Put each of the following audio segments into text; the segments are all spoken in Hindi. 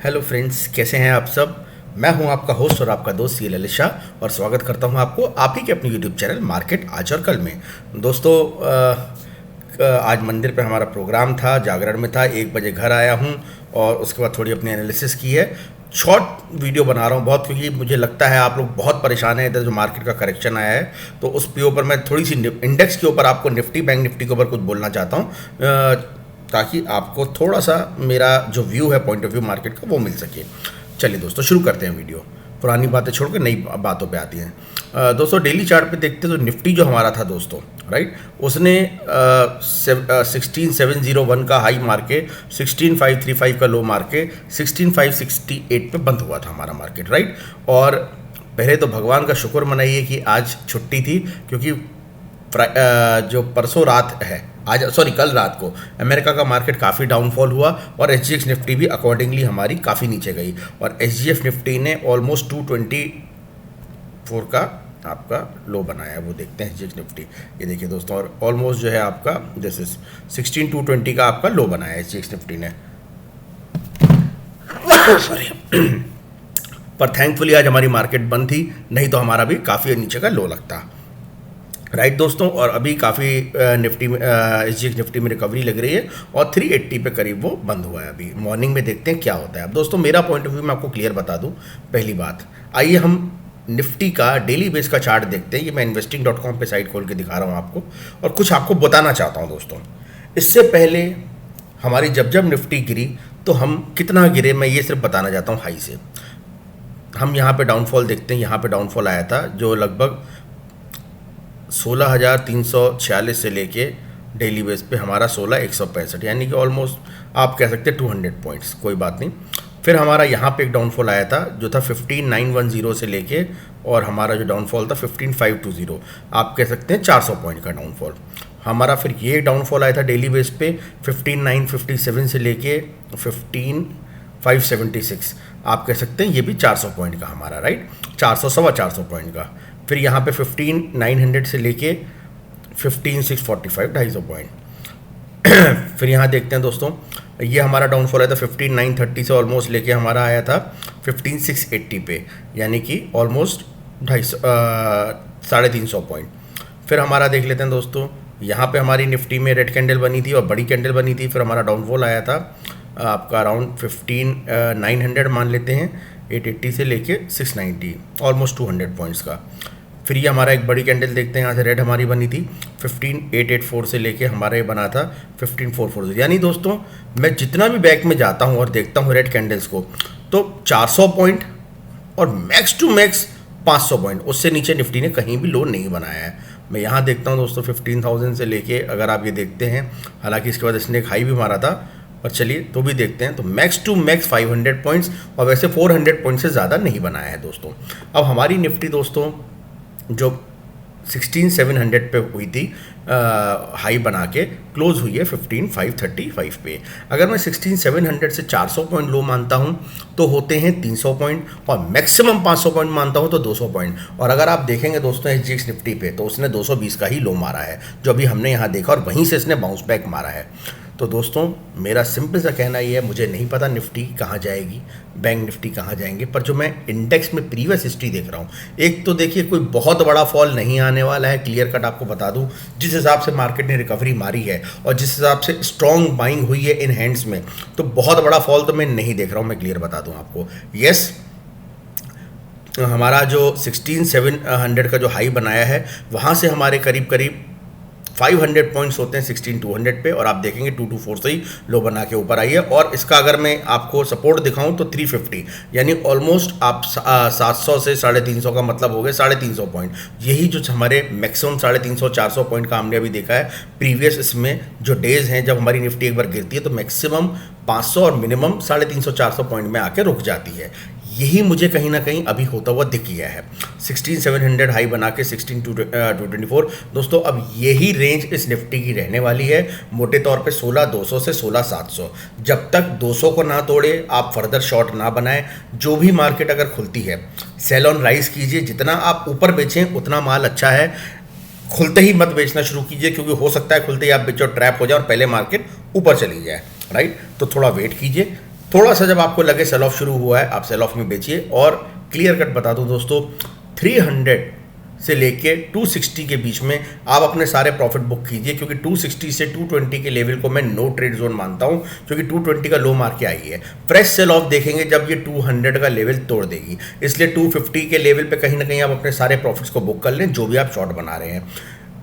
हेलो फ्रेंड्स, कैसे हैं आप सब। मैं हूं आपका होस्ट और आपका दोस्त ये ललित शाह और स्वागत करता हूं आपको आप ही के अपने यूट्यूब चैनल मार्केट आज और कल में। दोस्तों आज मंदिर पे हमारा प्रोग्राम था, जागरण में था, 1 बजे घर आया हूं और उसके बाद थोड़ी अपनी एनालिसिस की है। शॉर्ट वीडियो बना रहा हूं बहुत, क्योंकि मुझे लगता है आप लोग बहुत परेशान हैं इधर जो मार्केट का करेक्शन आया है। तो उस पे ऊपर मैं थोड़ी सी इंडेक्स के ऊपर आपको निफ्टी बैंक निफ्टी के ऊपर कुछ बोलना चाहता हूँ, ताकि आपको थोड़ा सा मेरा जो व्यू है, पॉइंट ऑफ व्यू मार्केट का, वो मिल सके। चलिए दोस्तों शुरू करते हैं वीडियो। पुरानी बातें छोड़ के नई बातों पे आती हैं। दोस्तों डेली चार्ट पे देखते हैं तो निफ्टी जो हमारा था दोस्तों, राइट, उसने 16701 का हाई मार के 16535 का लो मार के 16568 पे बंद हुआ था हमारा मार्केट, राइट। और पहले तो भगवान का शुक्र मनाइए कि आज छुट्टी थी, क्योंकि जो परसों रात है, आज सॉरी कल रात को अमेरिका का मार्केट काफ़ी डाउनफॉल हुआ और एसजीएक्स निफ्टी भी अकॉर्डिंगली हमारी काफ़ी नीचे गई और एसजीएफ निफ्टी ने ऑलमोस्ट 224 का आपका लो बनाया है। वो देखते हैं एसजीएक्स निफ्टी, ये देखिए दोस्तों, और ऑलमोस्ट जो है आपका दिस इज 16220 का आपका लो बनाया है एसजीएक्स निफ्टी ने। सॉरी पर थैंकफुली आज हमारी मार्केट बंद थी, नहीं तो हमारा भी काफ़ी नीचे का लो लगता, राइट दोस्तों। और अभी काफ़ी निफ्टी में एसजीएक्स निफ्टी में रिकवरी लग रही है और 380 पे करीब वो बंद हुआ है। अभी मॉर्निंग में देखते हैं क्या होता है। अब दोस्तों मेरा पॉइंट ऑफ व्यू मैं आपको क्लियर बता दूं। पहली बात, आइए हम निफ्टी का डेली बेस का चार्ट देखते हैं। ये मैं investing.com पे साइट खोल के दिखा रहा हूँ आपको और कुछ आपको बताना चाहता हूँ दोस्तों। इससे पहले हमारी जब निफ्टी गिरी तो हम कितना गिरे, मैं ये सिर्फ बताना चाहता हूँ हाई से। हम यहाँ पे डाउनफॉल देखते हैं, यहाँ पे डाउनफॉल आया था जो लगभग 16,346 से लेके डेली बेस पे हमारा 16,165, यानी कि ऑलमोस्ट आप कह सकते हैं 200 पॉइंट्स, कोई बात नहीं। फिर हमारा यहाँ पे एक डाउनफॉल आया था जो था 15,910 से लेके, और हमारा जो डाउनफॉल था 15,520, आप कह सकते हैं 400 पॉइंट का डाउनफॉल हमारा। फिर ये डाउनफॉल आया था डेली बेस पे 15,957 से लेके 15,576, आप कह सकते हैं ये भी 400 पॉइंट का हमारा, राइट, 400 सवा 400 पॉइंट का। फिर यहाँ पे 15,900 से लेके 15,645, 250 पॉइंट। फिर यहाँ देखते हैं दोस्तों, ये हमारा डाउनफॉल आया था 15,930 से ऑलमोस्ट लेके हमारा आया था 15,680 पे, यानी कि ऑलमोस्ट 350 पॉइंट। फिर हमारा देख लेते हैं दोस्तों, यहाँ पे हमारी निफ्टी में रेड कैंडल बनी थी और बड़ी कैंडल बनी थी। फिर हमारा डाउनफॉल आया था आपका अराउंड 15,900 मान लेते हैं, 880 से लेके 690, ऑलमोस्ट 200 पॉइंट्स का। फिर ये हमारा एक बड़ी कैंडल देखते हैं, यहाँ से रेड हमारी बनी थी 15,884 से लेके हमारा ये बना था 15,440। यानी दोस्तों मैं जितना भी बैक में जाता हूँ और देखता हूँ रेड कैंडल्स को, तो 400 पॉइंट और मैक्स टू मैक्स 500 पॉइंट, उससे नीचे निफ्टी ने कहीं भी लो नहीं बनाया है। मैं यहाँ देखता हूँ दोस्तों 15,000 से लेके, अगर आप ये देखते हैं, हालांकि इसके बाद इसने एक हाई भी मारा था, पर चलिए तो भी देखते हैं, तो मैक्स टू मैक्स 500 पॉइंट्स और वैसे 400 पॉइंट से ज़्यादा नहीं बनाया है दोस्तों। अब हमारी निफ्टी दोस्तों जो 16,700 पे हुई थी हाई बना के, क्लोज हुई है 15,535 पे। अगर मैं 16,700 से 400 पॉइंट लो मानता हूं तो होते हैं 300 पॉइंट, और मैक्सिमम 500 पॉइंट मानता हूं तो 200 पॉइंट। और अगर आप देखेंगे दोस्तों एसजीएक्स निफ्टी पे, तो उसने 220 का ही लो मारा है जो अभी हमने यहाँ देखा, और वहीं से इसने बाउंस बैक मारा है। तो दोस्तों मेरा सिंपल सा कहना ये है, मुझे नहीं पता निफ्टी कहाँ जाएगी, बैंक निफ्टी कहाँ जाएंगे, पर जो मैं इंडेक्स में प्रीवियस हिस्ट्री देख रहा हूँ, एक तो देखिए कोई बहुत बड़ा फॉल नहीं आने वाला है, क्लियर कट आपको बता दूँ। जिस हिसाब से मार्केट ने रिकवरी मारी है और जिस हिसाब से स्ट्रॉन्ग बाइंग हुई है इन हैंड्स में, तो बहुत बड़ा फॉल तो मैं नहीं देख रहा हूँ, मैं क्लियर बता दूँ आपको। यस, हमारा जो 16,700 का जो हाई बनाया है, वहाँ से हमारे करीब करीब 500 पॉइंट्स होते हैं 16,200 पे, और आप देखेंगे 224 से ही लो बना के ऊपर आई है। और इसका अगर मैं आपको सपोर्ट दिखाऊं तो 350, यानी ऑलमोस्ट आप 700 से 350 का मतलब हो गए 350 पॉइंट। यही जो हमारे मैक्सिमम 350-400 पॉइंट का हमने अभी देखा है प्रीवियस इसमें जो डेज हैं, जब हमारी निफ्टी एक बार गिरती है तो मैक्सिमम 500 और मिनिमम 350-400 पॉइंट में आके रुक जाती है। यही मुझे कहीं ना कहीं अभी होता हुआ दिख गया है। 16,700 हाई बना के 16,224 दोस्तों, अब यही रेंज इस निफ्टी की रहने वाली है मोटे तौर पे 16,200 से 16,700। जब तक 200 को ना तोड़े आप फर्दर शॉर्ट ना बनाएं। जो भी मार्केट अगर खुलती है सेल ऑन राइज कीजिए, जितना आप ऊपर बेचें उतना माल अच्छा है। खुलते ही मत बेचना शुरू कीजिए, क्योंकि हो सकता है खुलते ही आप बेचो ट्रैप हो जाए और पहले मार्केट ऊपर चली जाए, राइट। तो थोड़ा वेट कीजिए, थोड़ा सा जब आपको लगे सेल ऑफ शुरू हुआ है, आप सेल ऑफ में बेचिए। और क्लियर कट बता दूं दोस्तों, 300 से लेके 260 के बीच में आप अपने सारे प्रॉफिट बुक कीजिए, क्योंकि 260 से 220 के लेवल को मैं नो ट्रेड जोन मानता हूं, क्योंकि 220 का लो मार के आई है। फ्रेश सेल ऑफ देखेंगे जब ये 200 का लेवल तोड़ देगी, इसलिए 250 के लेवल पे कहीं ना कहीं आप अपने सारे प्रॉफिट्स को बुक कर लें, जो भी आप शॉर्ट बना रहे हैं।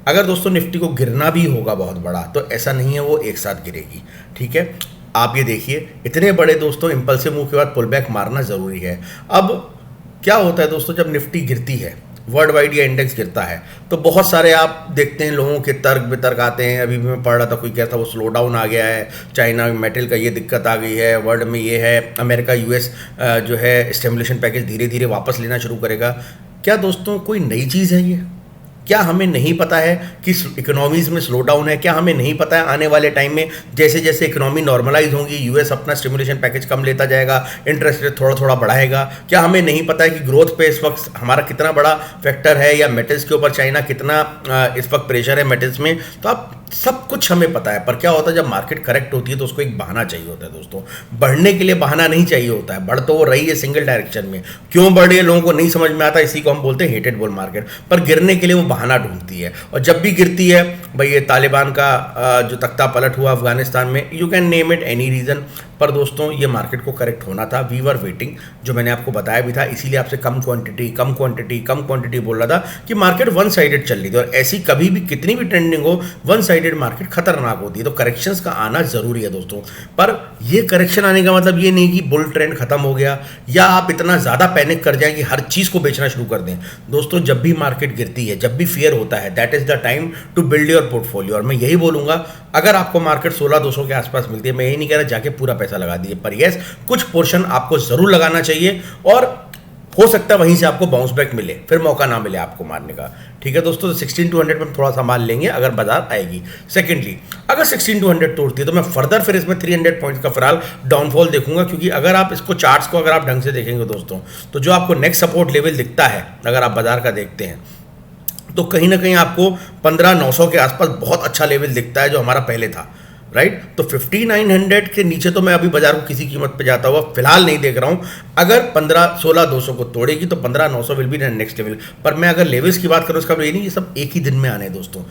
अगर दोस्तों निफ्टी को गिरना भी होगा बहुत बड़ा, तो ऐसा नहीं है वो एक साथ गिरेगी, ठीक है। आप ये देखिए, इतने बड़े दोस्तों इम्पल्सिव मूव के बाद पुल बैक मारना ज़रूरी है। अब क्या होता है दोस्तों, जब निफ्टी गिरती है, वर्ल्ड वाइड या इंडेक्स गिरता है, तो बहुत सारे आप देखते हैं लोगों के तर्क वितर्क आते हैं। अभी भी मैं पढ़ रहा था, कोई कह रहा था वो स्लो डाउन आ गया है, चाइना मेटल का ये दिक्कत आ गई है, वर्ल्ड में ये है, अमेरिका यूएस जो है स्टिमुलेशन पैकेज धीरे धीरे वापस लेना शुरू करेगा। क्या दोस्तों कोई नई चीज़ है ये? क्या हमें नहीं पता है कि इकोनॉमीज़ में स्लो डाउन है? क्या हमें नहीं पता है आने वाले टाइम में जैसे जैसे इकोनॉमी नॉर्मलाइज होगी, यूएस अपना स्टिमुलेशन पैकेज कम लेता जाएगा, इंटरेस्ट रेट थोड़ा थोड़ा बढ़ाएगा? क्या हमें नहीं पता है कि ग्रोथ पे इस वक्त हमारा कितना बड़ा फैक्टर है, या मेटल्स के ऊपर चाइना कितना इस वक्त प्रेशर है मेटल्स में? तो आप सब कुछ हमें पता है, पर क्या होता है जब मार्केट करेक्ट होती है तो उसको एक बहाना चाहिए होता है दोस्तों। बढ़ने के लिए बहाना नहीं चाहिए होता है, बढ़ तो वो रही है सिंगल डायरेक्शन में, क्यों बढ़ रही है लोगों को नहीं समझ में आता, इसी को हम बोलते हैं हेटेड बुल मार्केट। पर गिरने के लिए वो बहाना ढूंढती है, और जब भी गिरती है भाई, ये तालिबान का जो तख्ता पलट हुआ अफगानिस्तान में, you can name it any reason, पर दोस्तों ये मार्केट को करेक्ट होना था। वी वर वेटिंग, जो मैंने आपको बताया भी था, इसीलिए आपसे कम क्वांटिटी बोल रहा था कि मार्केट वन साइडेड चल रही थी। और ऐसी कभी भी कितनी भी ट्रेंडिंग हो, वन साइडेड मार्केट खतरनाक होती है, तो करेक्शंस का आना जरूरी है दोस्तों। पर ये करेक्शन आने का मतलब ये नहीं कि बुल ट्रेंड खत्म हो गया, या आप इतना ज़्यादा पैनिक कर जाएं कि हर चीज़ को बेचना शुरू कर दें। दोस्तों जब भी मार्केट गिरती है, जब भी फियर होता है, that is the time to build your portfolio. और मैं यही बोलूँगा, अगर आपको मार्केट 16,200 के आसपास मिलती है, मैं यही नहीं कह रहा जाके पूरा पैसा लगा दीजिए, पर यस कुछ पोर्शन आपको जरूर लगाना चाहिए, और हो सकता है वहीं से आपको बाउंस बैक मिले, फिर मौका ना मिले आपको मारने का, ठीक है दोस्तों। 16,200 में थोड़ा सा माल लेंगे अगर बाजार आएगी। सेकेंडली, अगर 16,200 तोड़ती है तो मैं फर्दर फिर इसमें 300 पॉइंट्स का फिलहाल डाउनफॉल देखूंगा, क्योंकि अगर आप इसको चार्ट्स को अगर आप ढंग से देखेंगे दोस्तों, तो जो आपको नेक्स्ट सपोर्ट लेवल दिखता है, अगर आप बाजार का देखते हैं, तो कहीं ना कहीं आपको 15,900 के आसपास बहुत अच्छा लेवल दिखता है, जो हमारा पहले था, राइट। तो 5900 के नीचे तो मैं अभी बाजार को किसी कीमत पे जाता हुआ फिलहाल नहीं देख रहा हूं। अगर 16,200 को तोड़ेगी तो 15,900 विल बी नेक्स्ट लेवल। पर मैं अगर लेवल्स की बात करूं, इसका ये नहीं, ये सब एक ही दिन में आने दोस्तों,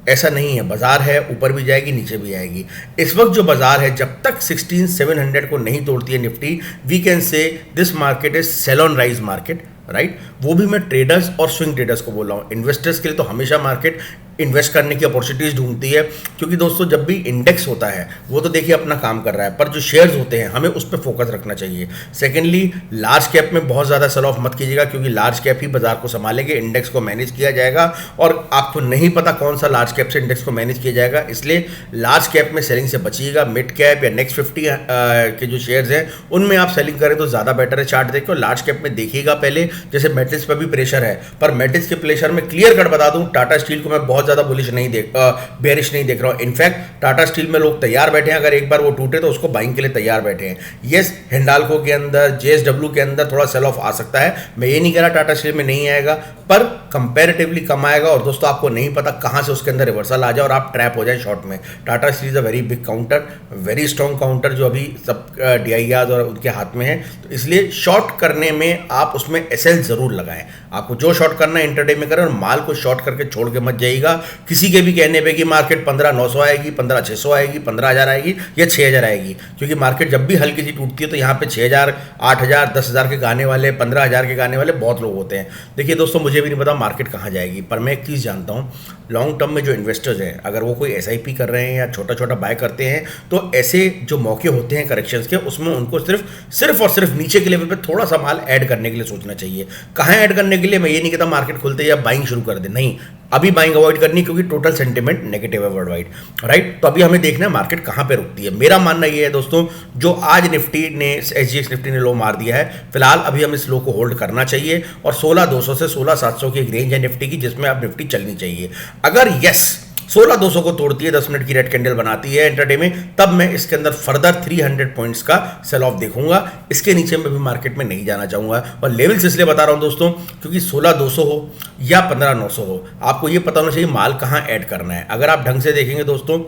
ऐसा नहीं है। बाजार है, ऊपर भी जाएगी, नीचे भी आएगी। इस वक्त जो बाजार है, जब तक 16,700 को नहीं तोड़ती है Nifty, we can say this market is sell on rise market, right. वो भी मैं ट्रेडर्स और स्विंग ट्रेडर्स को बोल रहा हूँ। इन्वेस्टर्स के लिए तो हमेशा मार्केट इन्वेस्ट करने की अपॉर्चुनिटीज ढूंढती है, क्योंकि दोस्तों जब भी इंडेक्स होता है वो तो देखिए अपना काम कर रहा है, पर जो शेयर्स होते हैं हमें उस पर फोकस रखना चाहिए। सेकेंडली, लार्ज कैप में बहुत ज़्यादा सेल ऑफ मत कीजिएगा, क्योंकि लार्ज कैप ही बाजार को संभालेंगे, इंडेक्स को मैनेज किया जाएगा, और आपको नहीं पता कौन सा लार्ज कैप से इंडेक्स को मैनेज किया जाएगा, इसलिए लार्ज कैप में सेलिंग से बचिएगा। मिड कैप या नेक्स्ट 50 के जो शेयर्स हैं उनमें आप सेलिंग करें तो ज़्यादा बेटर है। चार्ट देखो, लार्ज कैप में देखिएगा पहले, जैसे मेटल्स पर भी प्रेशर है, पर मेटल्स के प्रेशर में क्लियर कट बता दूं, टाटा स्टील को मैं बहुत ज़्यादा बुलिश नहीं बेरिश नहीं देख रहा हूं। इनफैक्ट टाटा स्टील में लोग तैयार बैठे हैं, अगर एक बार वो टूटे तो उसको बाइंग के लिए तैयार बैठे हैं। यस, हिंडाल्को के अंदर, जेएसडब्ल्यू के अंदर थोड़ा सेल ऑफ आ सकता है, मैं ये नहीं कह रहा टाटा स्टील में नहीं आएगा, पर कंपैरेटिवली कम आएगा। और दोस्तों आपको नहीं पता कहां से उसके अंदर रिवर्सल आ जाए और आप ट्रैप हो जाए शॉर्ट में। Tata steel is a very big counter, very strong counter, जो अभी सब DIRs और उनके हाथ में है, तो इसलिए शॉर्ट करने में आप उसमें SL जरूर लगाएं। आपको जो शॉर्ट करना है इंटरडे में करें, और माल को शॉर्ट करके छोड़ के मत जाइएगा किसी के भी कहने पे कि मार्केट 15,900 आएगी, 15,600 आएगी, 15,000 आएगी या 6,000 आएगी। क्योंकि मार्केट जब भी हल्की सी टूटती है तो यहाँ पे 6,000, 8,000, 10,000 के गाने वाले, 15,000 के गाने वाले बहुत लोग होते हैं। देखिए दोस्तों, मुझे भी नहीं पता मार्केट कहाँ जाएगी, पर मैं एक चीज़ जानता हूँ, लॉन्ग टर्म में जो इन्वेस्टर्स हैं, अगर वो कोई SIP कर रहे हैं या छोटा छोटा बाय करते हैं, तो ऐसे जो मौके होते हैं करेक्शंस के, उसमें उनको सिर्फ और सिर्फ नीचे के लेवल पे थोड़ा सा माल ऐड करने के लिए सोचना चाहिए। कहाँ ऐड करने के लिए, मैं ये नहीं कहता मार्केट खुलते ही आप बाइंग शुरू कर दें, नहीं, अभी बाइंग अवॉइड करनी, क्योंकि टोटल सेंटिमेंट नेगेटिव है वर्ल्ड वाइड, राइट। तो अभी हमें देखना है मार्केट कहां पे रुकती है। मेरा मानना ये है दोस्तों, जो आज निफ्टी ने, SGX निफ्टी ने लो मार दिया है, फिलहाल अभी हम इस लो को होल्ड करना चाहिए, और 16,200 से 16,700 की एक रेंज है निफ्टी की, जिसमें अब निफ्टी चलनी चाहिए। अगर यस 16,200 को तोड़ती है, 10 मिनट की रेड कैंडल बनाती है इंट्राडे में, तब मैं इसके अंदर फर्दर 300 पॉइंट्स का सेल ऑफ देखूंगा। इसके नीचे में भी मार्केट में नहीं जाना चाहूंगा। और लेवल्स इसलिए बता रहा हूं दोस्तों, क्योंकि 16,200 हो या 15,900 हो, आपको ये पता होना चाहिए माल कहां ऐड करना है। अगर आप ढंग से देखेंगे दोस्तों,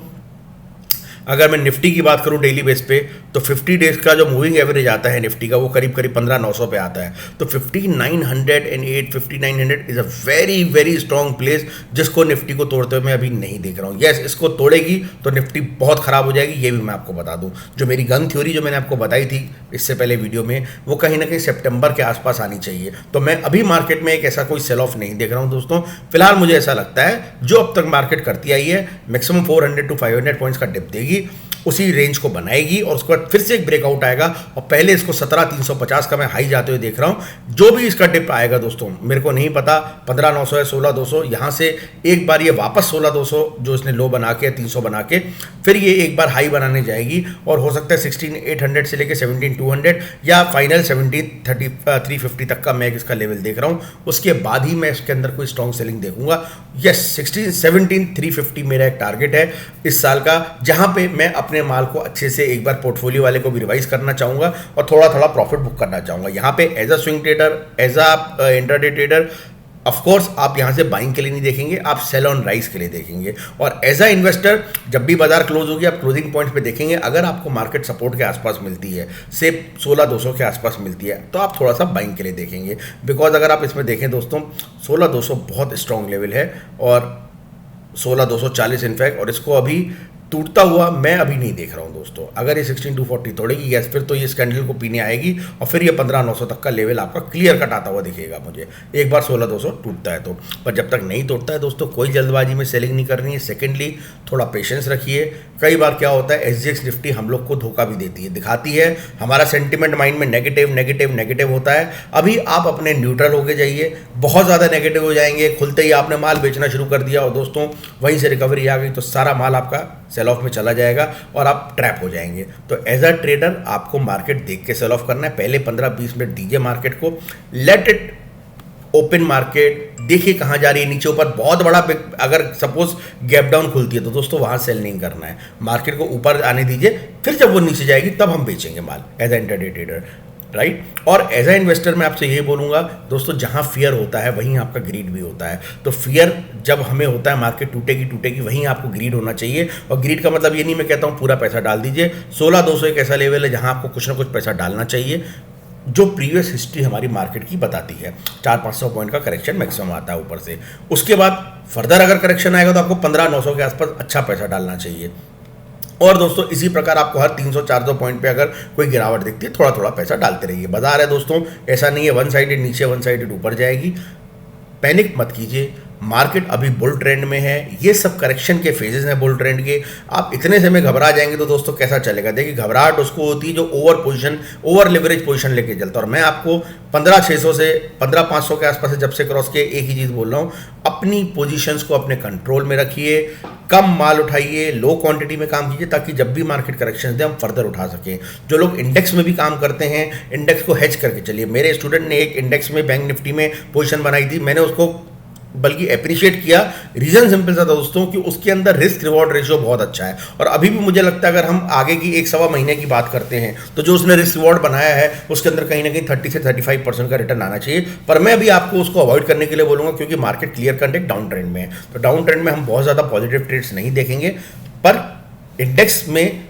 अगर मैं निफ्टी की बात करूं डेली बेस पे, तो 50 डेज का जो मूविंग एवरेज आता है निफ्टी का, वो करीब करीब 15,900 पे आता है। तो 5908 5900 is a very very strong place, जिसको निफ्टी को तोड़ते हुए मैं अभी नहीं देख रहा हूँ। यस, इसको तोड़ेगी तो निफ्टी बहुत खराब हो जाएगी, ये भी मैं आपको बता दूं। जो मेरी गन थ्योरी जो मैंने आपको बताई थी इससे पहले वीडियो में, वो कहीं ना कहीं सितंबर के आसपास आनी चाहिए। तो मैं अभी मार्केट में एक ऐसा कोई सेल ऑफ नहीं देख रहा हूं दोस्तों। फिलहाल मुझे ऐसा लगता है जो अब तक मार्केट करती आई है, मैक्सिमम 400 टू 500 पॉइंट्स का डिप देगी, उसी रेंज को बनाएगी और उसके बाद फिर से एक ब्रेकआउट आएगा और पहले इसको 17,350 का मैं हाई जाते हुए देख रहा हूं। जो भी इसका डिप आएगा दोस्तों, मेरे को नहीं पता 15,900 है 16,200, यहां से एक बार ये वापस 16,200 जो इसने लो बना के 300 बना के फिर ये एक बार हाई बनाने जाएगी और हो सकता है 16,800 से लेके 17,200 या फाइनल 17,350 तक का मैं इसका लेवल देख रहा हूं। उसके बाद ही मैं इसके अंदर कोई स्ट्रॉन्ग सेलिंग देखूंगा। यस, 17,350 मेरा एक टारगेट है इस साल का, जहां पे मैं अपने माल को अच्छे से एक बार पोर्टफोलियो वाले को भी रिवाइज करना चाहूंगा और थोड़ा थोड़ा प्रॉफिट बुक करना चाहूंगा। यहां पे as a swing trader, as a intraday trader, of course आप यहां से बाइंग के लिए नहीं देखेंगे, आप सेल ऑन राइज के लिए देखेंगे। और एज अ इन्वेस्टर जब भी बाजार क्लोज होगी, आप क्लोजिंग पॉइंट्स पे देखेंगे, अगर आपको मार्केट सपोर्ट के आसपास मिलती है, से 16,200 के आसपास मिलती है, तो आप थोड़ा सा बाइंग के लिए देखेंगे। बिकॉज अगर आप इसमें देखें दोस्तों, 16,200 बहुत स्ट्रॉन्ग लेवल है और 16,240 इनफैक्ट, और इसको अभी टूटता हुआ मैं अभी नहीं देख रहा हूं दोस्तों। अगर ये 16,240 तोड़ेगी, यस, फिर तो ये कैंडल को पीने आएगी और फिर ये 15,900 तक का लेवल आपका क्लियर कट आता हुआ दिखेगा मुझे, एक बार 16,200 टूटता है तो। पर जब तक नहीं टूटता है दोस्तों, कोई जल्दबाजी में सेलिंग नहीं करनी है। सेकेंडली, थोड़ा पेशेंस रखिए। कई बार क्या होता है, SGX निफ्टी हम लोग को धोखा भी देती है, दिखाती है हमारा सेंटिमेंट माइंड में नेगेटिव नेगेटिव नेगेटिव होता है। अभी आप अपने न्यूट्रल होके जाइए, बहुत ज़्यादा नेगेटिव हो जाएंगे, खुलते ही आपने माल बेचना शुरू कर दिया और दोस्तों वहीं से रिकवरी आ गई तो सारा माल आपका सेल ऑफ में चला जाएगा और आप ट्रैप हो जाएंगे। तो एज अ ट्रेडर आपको मार्केट देख के सेल ऑफ करना है। पहले 15-20 मिनट दीजिए मार्केट को, लेट इट ओपन मार्केट, देखिए कहाँ जा रही है, नीचे ऊपर बहुत बड़ा अगर सपोज गैप डाउन खुलती है तो दोस्तों वहाँ सेल नहीं करना है, मार्केट को ऊपर आने दीजिए, फिर जब वो नीचे जाएगी तब हम बेचेंगे माल as a intraday trader, right. और एज अ इन्वेस्टर मैं आपसे यही बोलूँगा दोस्तों, जहाँ फियर होता है वहीं आपका ग्रीड भी होता है। तो फियर जब हमें होता है मार्केट टूटेगी टूटेगी, वहीं आपको ग्रीड होना चाहिए। और ग्रीड का मतलब ये नहीं मैं कहता हूँ पूरा पैसा डाल दीजिए। 16,200 एक ऐसा लेवल है जहाँ आपको कुछ ना कुछ पैसा डालना चाहिए, जो प्रीवियस हिस्ट्री हमारी मार्केट की बताती है। 400-500 पॉइंट का करेक्शन मैक्सिमम आता है ऊपर से। उसके बाद फर्दर अगर करेक्शन आएगा तो आपको 15,900 के आसपास अच्छा पैसा डालना चाहिए। और दोस्तों इसी प्रकार आपको हर 300-400 पॉइंट पे अगर कोई गिरावट दिखती है, थोड़ा थोड़ा पैसा डालते रहिए। बाजार है दोस्तों, ऐसा नहीं है वन साइडेड नीचे वन साइडेड ऊपर जाएगी। पैनिक मत कीजिए, मार्केट अभी बुल ट्रेंड में है, ये सब करेक्शन के फेजेस हैं बुल ट्रेंड के। आप इतने से में घबरा जाएंगे तो दोस्तों कैसा चलेगा। देखिए, घबराहट उसको होती है जो ओवर लिवरेज पोजीशन लेके चलता है। और मैं आपको 15,600 से 15,500 के आसपास से जब से क्रॉस किए, एक ही चीज़ बोल रहा हूँ, अपनी पोजीशंस को अपने कंट्रोल में रखिए, कम माल उठाइए, लो क्वांटिटी में काम कीजिए, ताकि जब भी मार्केट करेक्शन दे हम फर्दर उठा सकें। जो लोग इंडेक्स में भी काम करते हैं, इंडेक्स को हेज करके चलिए। मेरे स्टूडेंट ने एक इंडेक्स में बैंक निफ्टी में पोजीशन बनाई थी, मैंने उसको बल्कि अप्रिशिएट किया। रीजन सिंपल सा था दोस्तों कि उसके अंदर रिस्क रिवॉर्ड रेशियो बहुत अच्छा है। और अभी भी मुझे लगता है अगर हम आगे की 1-1.25 महीने की बात करते हैं तो जो उसने रिस्क रिवॉर्ड बनाया है उसके अंदर कहीं ना कहीं 30 से 35% का रिटर्न आना चाहिए। पर मैं अभी आपको उसको अवॉइड करने के लिए बोलूंगा, क्योंकि मार्केट क्लियर कट एक डाउन ट्रेंड में है। तो डाउन ट्रेंड में हम बहुत ज़्यादा पॉजिटिव ट्रेड्स नहीं देखेंगे, पर इंडेक्स में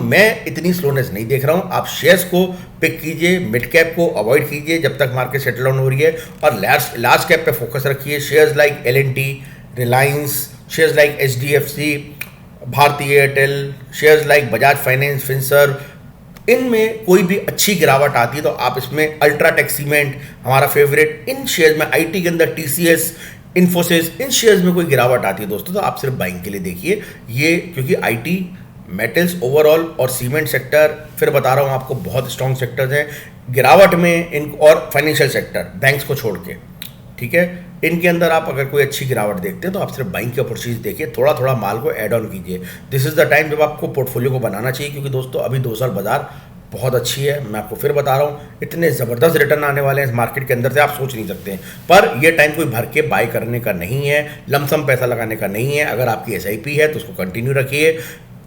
मैं इतनी स्लोनेस नहीं देख रहा हूं। आप शेयर्स को पिक कीजिए, मिड कैप को अवॉइड कीजिए जब तक मार्केट सेटल डाउन हो रही है, और लार्ज कैप पे फोकस रखिए। Shares like L&T, Reliance, shares like HDFC, भारतीय Airtel, shares like Bajaj finance, Finserv, इनमें कोई भी अच्छी गिरावट आती है तो आप इसमें अल्ट्राटेक सीमेंट हमारा फेवरेट, इन शेयर्स में IT के अंदर TCS, इन्फोसिस, इन शेयर्स में कोई गिरावट आती है दोस्तों तो आप सिर्फ बाइंग के लिए देखिए ये, क्योंकि IT, मेटल्स ओवरऑल और सीमेंट सेक्टर, फिर बता रहा हूँ आपको, बहुत स्ट्रॉन्ग सेक्टर्स हैं गिरावट में इन, और फाइनेंशियल सेक्टर बैंक्स को छोड़ के, ठीक है, इनके अंदर आप अगर कोई अच्छी गिरावट देखते हैं तो आप सिर्फ बाइंग की अपॉर्चुनिटीज देखिए, थोड़ा थोड़ा माल को ऐड ऑन कीजिए। दिस इज द टाइम जब आपको पोर्टफोलियो को बनाना चाहिए, क्योंकि दोस्तों अभी 2 साल बाजार बहुत अच्छी है। मैं आपको फिर बता रहा हूँ, इतने ज़बरदस्त रिटर्न आने वाले हैं इस मार्केट के अंदर से आप सोच नहीं सकते हैं। पर यह टाइम कोई भर के बाय करने का नहीं है, लमसम पैसा लगाने का नहीं है। अगर आपकी SIP है तो उसको कंटिन्यू रखिए।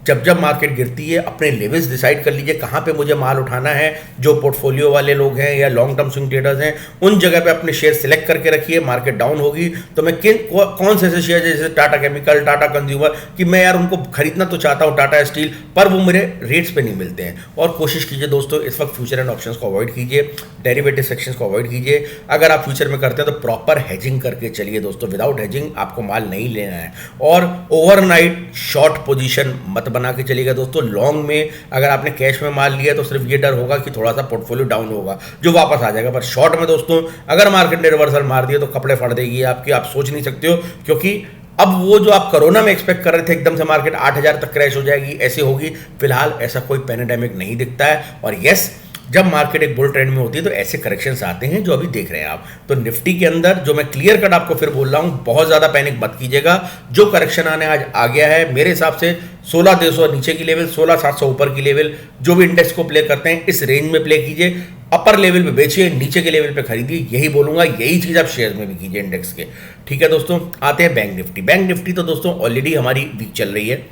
जब जब मार्केट गिरती है अपने लेवल्स डिसाइड कर लीजिए कहाँ पे मुझे माल उठाना है। जो पोर्टफोलियो वाले लोग हैं या लॉन्ग टर्म स्विंग ट्रेडर्स हैं उन जगह पे अपने शेयर सिलेक्ट करके रखिए। मार्केट डाउन होगी तो मैं कौन से ऐसे शेयर जैसे टाटा केमिकल, टाटा कंज्यूमर, कि मैं यार उनको खरीदना तो चाहता हूँ, टाटा स्टील, पर वो मेरे रेट्स पे नहीं मिलते हैं। और कोशिश कीजिए दोस्तों इस वक्त फ्यूचर एंड ऑप्शंस को अवॉइड कीजिए, डेरिवेटिव सेक्शंस को अवॉइड कीजिए। अगर आप फ्यूचर में करते हैं तो प्रॉपर हेजिंग करके चलिए दोस्तों, विदाउट हेजिंग आपको माल नहीं लेना है। और ओवरनाइट शॉर्ट पोजीशन मत बना के चलिएगा दोस्तों। लॉन्ग में अगर आपने कैश में माल लिया तो सिर्फ ये डर होगा कि थोड़ा सा पोर्टफोलियो डाउन होगा जो वापस आ जाएगा, पर शॉर्ट में दोस्तों अगर मार्केट ने रिवर्सल मार दिया तो कपड़े फाड़ देगी आपकी, आप सोच नहीं सकते हो। क्योंकि अब वो जो आप कोरोना में एक्सपेक्ट कर रहे थे एकदम से मार्केट 8,000 तक क्रैश हो जाएगी, ऐसे होगी, फिलहाल ऐसा कोई पैंडेमिक नहीं दिखता है। और यस, जब मार्केट एक बुल ट्रेंड में होती है तो ऐसे करेक्शंस आते हैं जो अभी देख रहे हैं आप। तो निफ्टी के अंदर जो मैं क्लियर कट आपको फिर बोल रहा हूं, बहुत ज्यादा पैनिक मत कीजिएगा। जो करेक्शन आने आज आ गया है मेरे हिसाब से 16,200 नीचे की लेवल, 16,700 ऊपर की लेवल, जो भी इंडेक्स को प्ले करते हैं इस रेंज में प्ले कीजिए। अपर लेवल पे बेचिए, नीचे के लेवल पे खरीदिए, यही बोलूंगा। यही चीज आप शेयर में भी कीजिए इंडेक्स के। ठीक है दोस्तों, आते हैं बैंक निफ्टी। बैंक निफ्टी तो दोस्तों ऑलरेडी हमारी वीक चल रही है,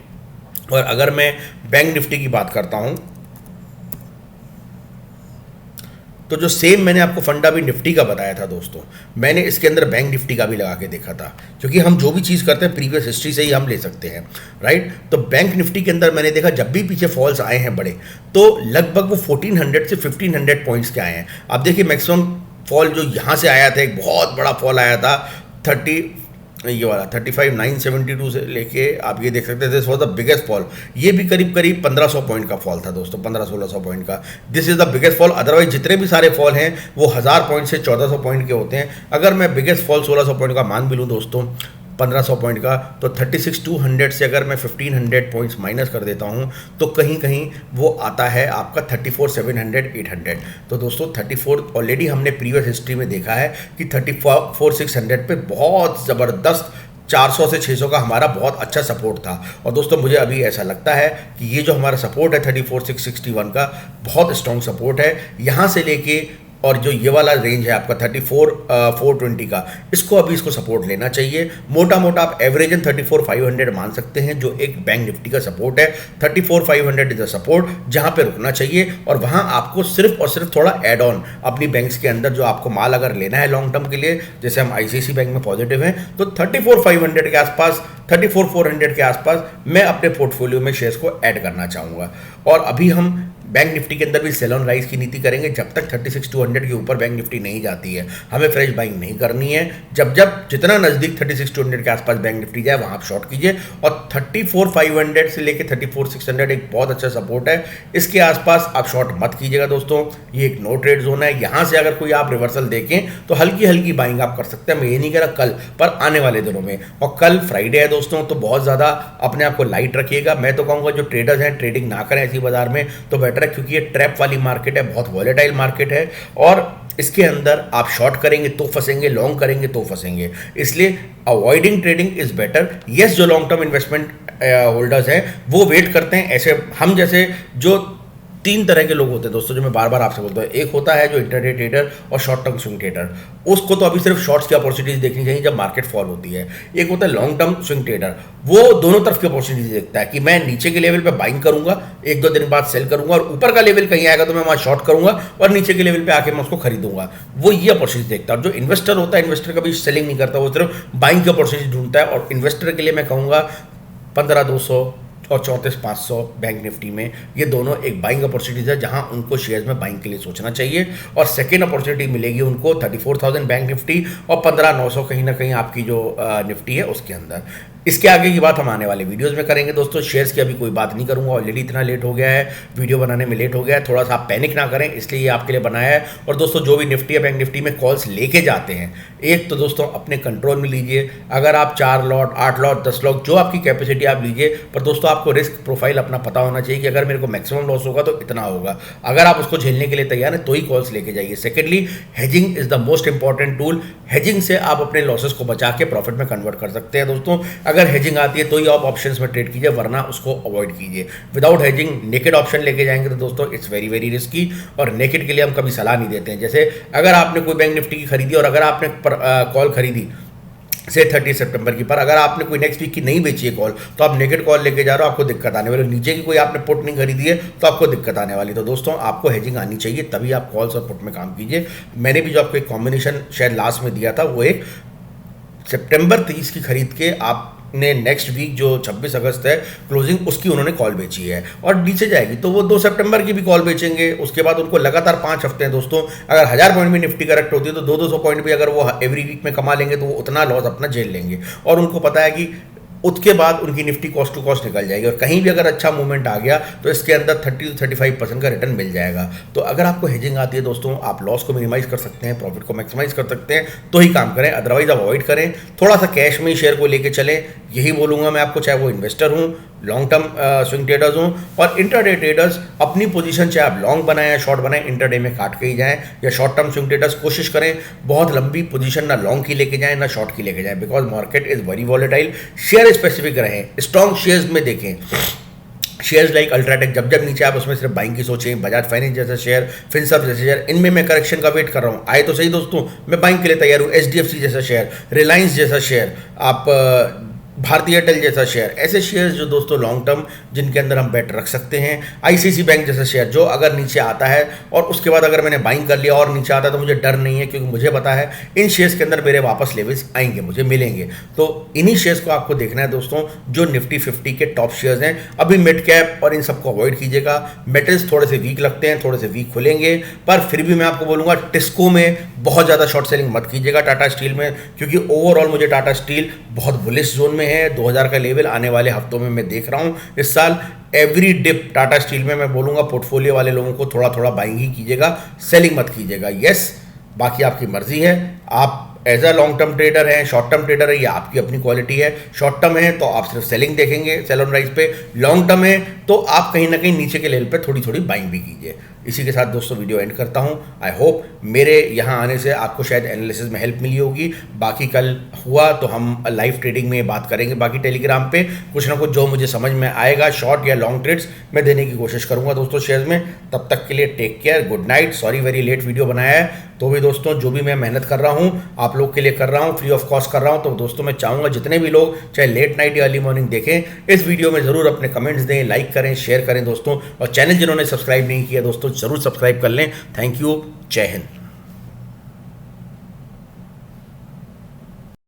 और अगर मैं बैंक निफ्टी की बात करता हूं तो जो सेम मैंने आपको फंडा भी निफ्टी का बताया था दोस्तों, मैंने इसके अंदर बैंक निफ्टी का भी लगा के देखा था। क्योंकि हम जो भी चीज़ करते हैं प्रीवियस हिस्ट्री से ही हम ले सकते हैं, राइट। तो बैंक निफ्टी के अंदर मैंने देखा जब भी पीछे फॉल्स आए हैं बड़े, तो लगभग वो 1400 से 1500 पॉइंट्स के आए हैं। अब देखिए मैक्सिमम फॉल जो यहाँ से आया था, एक बहुत बड़ा फॉल आया था 35,972 से लेके आप ये देख सकते थे, this was the biggest fall. ये भी करीब 1500 पॉइंट का फॉल था दोस्तों, 1500-1600 पॉइंट का। This is the biggest fall. Otherwise जितने भी सारे फॉल हैं वो 1000 पॉइंट से 1400 पॉइंट के होते हैं। अगर मैं बिगेस्ट फॉल 1600 पॉइंट का मान भी लूँ दोस्तों, 1500 पॉइंट का, तो 36,200 से अगर मैं 1500 पॉइंट्स माइनस कर देता हूं तो कहीं कहीं वो आता है आपका 34,700, 800। तो दोस्तों 34 ऑलरेडी हमने प्रीवियस हिस्ट्री में देखा है कि 34,600 पे बहुत ज़बरदस्त 400 से 600 का हमारा बहुत अच्छा सपोर्ट था। और दोस्तों मुझे अभी ऐसा लगता है कि ये जो हमारा सपोर्ट है 34,661 का, बहुत स्ट्रॉन्ग सपोर्ट है। यहाँ से लेके और जो ये वाला रेंज है आपका 34,420 का, इसको अभी इसको सपोर्ट लेना चाहिए। मोटा मोटा आप एवरेजन 34,500 मान सकते हैं जो एक बैंक निफ्टी का सपोर्ट है। 34,500 इज अ सपोर्ट जहां पे रुकना चाहिए, और वहां आपको सिर्फ और सिर्फ थोड़ा एड ऑन अपनी बैंक्स के अंदर जो आपको माल अगर लेना है लॉन्ग टर्म के लिए, जैसे हम आईसीआईसीआई बैंक में पॉजिटिव हैं, तो 34,500 के आसपास, 34,400 के आसपास मैं अपने पोर्टफोलियो में शेयर्स को ऐड करना चाहूँगा। और अभी हम बैंक निफ्टी के अंदर भी सेल ऑन राइज की नीति करेंगे। जब तक 36,200 के ऊपर बैंक निफ्टी नहीं जाती है हमें फ्रेश बाइंग नहीं करनी है। जब जितना नज़दीक 36,200 के आसपास बैंक निफ्टी जाए वहाँ आप शॉर्ट कीजिए। और 34,500 से लेके 34,600 एक बहुत अच्छा सपोर्ट है, इसके आसपास आप शॉर्ट मत कीजिएगा दोस्तों। ये एक नो ट्रेड जोन है। यहाँ से अगर कोई आप रिवर्सल देखें तो हल्की हल्की बाइंग आप कर सकते हैं। मैं ये नहीं कह रहा कल, पर आने वाले दिनों में। और कल फ्राइडे है दोस्तों, तो बहुत ज़्यादा अपने आप को लाइट रखिएगा। मैं तो कहूँगा जो ट्रेडर्स हैं ट्रेडिंग ना करें ऐसी बाजार में तो बेटर है, क्योंकि ये ट्रैप वाली मार्केट है, बहुत वॉलेटाइल मार्केट है, और इसके अंदर आप शॉर्ट करेंगे तो फंसेंगे, लॉन्ग करेंगे तो फंसेंगे। इसलिए avoiding trading is better. Yes, जो लॉन्ग टर्म इन्वेस्टमेंट होल्डर्स हैं वो वेट करते हैं, ऐसे हम जैसे जो 3 तरह के लोग होते हैं दोस्तों, जो मैं बार बार आपसे बोलता हूँ। एक होता है जो इंटरडे ट्रेडर और शॉर्ट टर्म स्विंग ट्रेडर, उसको तो अभी सिर्फ शॉर्ट्स की अपॉर्चुनिटीज देखनी चाहिए जब मार्केट फॉल होती है। एक होता है लॉन्ग टर्म स्विंग ट्रेडर, वो दोनों तरफ की अपॉर्चुनिटीज देखता है कि मैं नीचे के लेवल पे बाइंग करूंगा, 1-2 दिन बाद सेल करूंगा, और ऊपर का लेवल कहीं आएगा तो मैं वहां शॉर्ट करूंगा, और नीचे के लेवल पे आके मैं उसको खरीदूंगा। वो ये अपॉर्चुनिटी देखता है। जो इन्वेस्टर होता है, इन्वेस्टर कभी सेलिंग नहीं करता, वो सिर्फ बाइंग की अपॉर्चुनिटी ढूंढता है। और इन्वेस्टर के लिए मैं कहूँगा 15,200 और 34,500 बैंक निफ्टी में, ये दोनों एक बाइंग अपॉर्चुनिटीज है जहां उनको शेयर्स में बाइंग के लिए सोचना चाहिए। और सेकेंड अपॉर्चुनिटी मिलेगी उनको 34,000 बैंक निफ्टी और 15,900 कहीं ना कहीं आपकी जो निफ्टी है उसके अंदर। इसके आगे की बात हम आने वाले वीडियोस में करेंगे दोस्तों। शेयर्स की अभी कोई बात नहीं करूंगा, ऑलरेडी इतना लेट हो गया है, वीडियो बनाने में लेट हो गया है। थोड़ा सा आप पैनिक ना करें, इसलिए ये आपके लिए बनाया है। और दोस्तों जो भी निफ्टी या बैंक निफ्टी में कॉल्स लेके जाते हैं, एक तो दोस्तों अपने कंट्रोल में लीजिए। अगर आप 4 लॉट, 8 लॉट, 10 लॉट, जो आपकी कैपेसिटी आप लीजिए, पर दोस्तों आपको रिस्क प्रोफाइल अपना पता होना चाहिए कि अगर मेरे को मैक्सिमम लॉस होगा तो इतना होगा। अगर आप उसको झेलने के लिए तैयार हैं तो ही कॉल्स लेके जाइए। Secondly, hedging is the most important tool. Hedging से आप अपने लॉसेस को बचा के प्रॉफिट में कन्वर्ट कर सकते हैं दोस्तों। अगर हेजिंग आती है तो ही आप ऑप्शंस में ट्रेड कीजिए, वरना उसको अवॉइड कीजिए। विदाउट हेजिंग नेकेड ऑप्शन लेके जाएंगे तो दोस्तों इट्स वेरी वेरी रिस्की, और नेकेड के लिए हम कभी सलाह नहीं देते हैं। जैसे अगर आपने कोई बैंक निफ्टी की खरीदी और अगर आपने कॉल खरीदी से 30 सितंबर की। पर अगर आपने कोई नेक्स्ट वीक की नहीं बेची है कॉल, तो आप नेगेटिव कॉल लेके जा रहे हो, आपको दिक्कत आने वाली। नीचे की कोई आपने पुट नहीं खरीदी है तो आपको दिक्कत आने वाली। तो दोस्तों आपको हेजिंग आनी चाहिए, तभी आप कॉल्स और पुट में काम कीजिए। मैंने भी जो आपको एक कॉम्बिनेशन शायद लास्ट में दिया था, वो एक सितंबर 30 की खरीद के आपने नेक्स्ट वीक जो 26 अगस्त है क्लोजिंग, उसकी उन्होंने कॉल बेची है और नीचे जाएगी तो वो 2 सितंबर की भी कॉल बेचेंगे। उसके बाद उनको लगातार 5 हफ्ते हैं दोस्तों। अगर 1000 पॉइंट में निफ्टी करेक्ट होती है तो 200 पॉइंट भी अगर वो एवरी वीक में कमा लेंगे तो वो उतना लॉस अपना झेल लेंगे। और उनको पता है कि उसके बाद उनकी निफ्टी कॉस्ट टू कॉस्ट निकल जाएगी और कहीं भी अगर अच्छा मूवमेंट आ गया तो इसके अंदर 30 से 35% का रिटर्न मिल जाएगा। तो अगर आपको हेजिंग आती है दोस्तों, आप लॉस को मिनिमाइज कर सकते हैं, प्रॉफिट को मैक्सिमाइज कर सकते हैं, तो ही काम करें, अदरवाइज आप अवॉइड करें। थोड़ा सा कैश में ही शेयर को लेके चलें, यही बोलूँगा मैं आपको, चाहे वो इन्वेस्टर हूँ, लॉन्ग टर्म स्विंग ट्रेडर्स हों और इंटरडे ट्रेडर्स। अपनी पोजीशन चाहे आप लॉन्ग बनाएं या शॉर्ट बनाएं, इंटरडे में काट के ही जाएं। या शॉर्ट टर्म स्विंग ट्रेडर्स कोशिश करें बहुत लंबी पोजीशन ना लॉन्ग की लेके जाएं ना शॉर्ट की लेके जाएं, because market is very volatile. Share specific रहें, स्ट्रॉन्ग शेयर्स में देखें। शेयर्स लाइक अल्ट्राटेक जब जब नीचे आप उसमें सिर्फ बाइंग की सोचें, बजाज फाइनेंस जैसा शेयर, फिनसर्व जैसे शेयर, इनमें मैं करेक्शन का वेट कर रहा हूँ, आए तो सही दोस्तों, मैं बाइंग के लिए तैयार हूँ। एचडीएफसी जैसा शेयर, रिलायंस जैसा शेयर, आप भारतीय एयरटेल जैसा शेयर, ऐसे शेयर्स जो दोस्तों लॉन्ग टर्म जिनके अंदर हम बेट रख सकते हैं। आईसीआईसी बैंक जैसा शेयर जो अगर नीचे आता है और उसके बाद अगर मैंने बाइंग कर लिया और नीचे आता है तो मुझे डर नहीं है, क्योंकि मुझे पता है इन शेयर्स के अंदर मेरे वापस लेवल्स आएंगे, मुझे मिलेंगे। तो इन्हीं शेयर्स को आपको देखना है दोस्तों, जो निफ्टी 50 के टॉप शेयर्स हैं। अभी मिड कैप और इन सबको अवॉइड कीजिएगा। मेटल्स थोड़े से वीक लगते हैं, थोड़े से वीक खुलेंगे, पर फिर भी मैं आपको बोलूँगा टिस्को में बहुत ज़्यादा शॉर्ट सेलिंग मत कीजिएगा, टाटा स्टील में, क्योंकि ओवरऑल मुझे टाटा स्टील बहुत बुलिश जोन में है। 2000 का लेवल आने वाले हफ्तों में मैं देख रहा हूं। इस साल एवरी डिप टाटा स्टील में मैं बोलूंगा पोर्टफोलियो वाले लोगों को थोड़ा थोड़ा बाइंग ही कीजिएगा, सेलिंग मत कीजिएगा। यस, बाकी आपकी मर्जी है, आप as a long term trader है, शॉर्ट टर्म ट्रेडर है, ये आपकी अपनी क्वालिटी है। शॉर्ट टर्म है तो आप सिर्फ सेलिंग देखेंगे, सेल ऑन राइज पे। लॉन्ग टर्म है तो आप कहीं ना कहीं नीचे के लेवल पे थोड़ी थोड़ी बाइंग भी कीजिए। इसी के साथ दोस्तों वीडियो एंड करता हूं। आई होप मेरे यहाँ आने से आपको शायद एनालिसिस में हेल्प मिली होगी। बाकी कल हुआ तो हम लाइव ट्रेडिंग में बात करेंगे, बाकी टेलीग्राम पे कुछ ना कुछ जो मुझे समझ में आएगा, शॉर्ट या लॉन्ग ट्रेड्स मैं देने की कोशिश करूंगा दोस्तों शेयर्स में। तब तक के लिए take care, good night. Sorry very late video बनाया है, तो भी दोस्तों जो भी मैं मेहनत कर रहा हूँ आप लोग के लिए कर रहा हूँ, फ्री ऑफ कॉस्ट कर रहा हूँ। तो दोस्तों मैं चाहूँगा जितने भी लोग चाहे लेट नाइट या अर्ली मॉर्निंग देखें, इस वीडियो में ज़रूर अपने कमेंट्स दें, लाइक करें, शेयर करें दोस्तों। और चैनल जिन्होंने सब्सक्राइब नहीं किया दोस्तों ज़रूर सब्सक्राइब कर लें। थैंक यू, जय हिंद।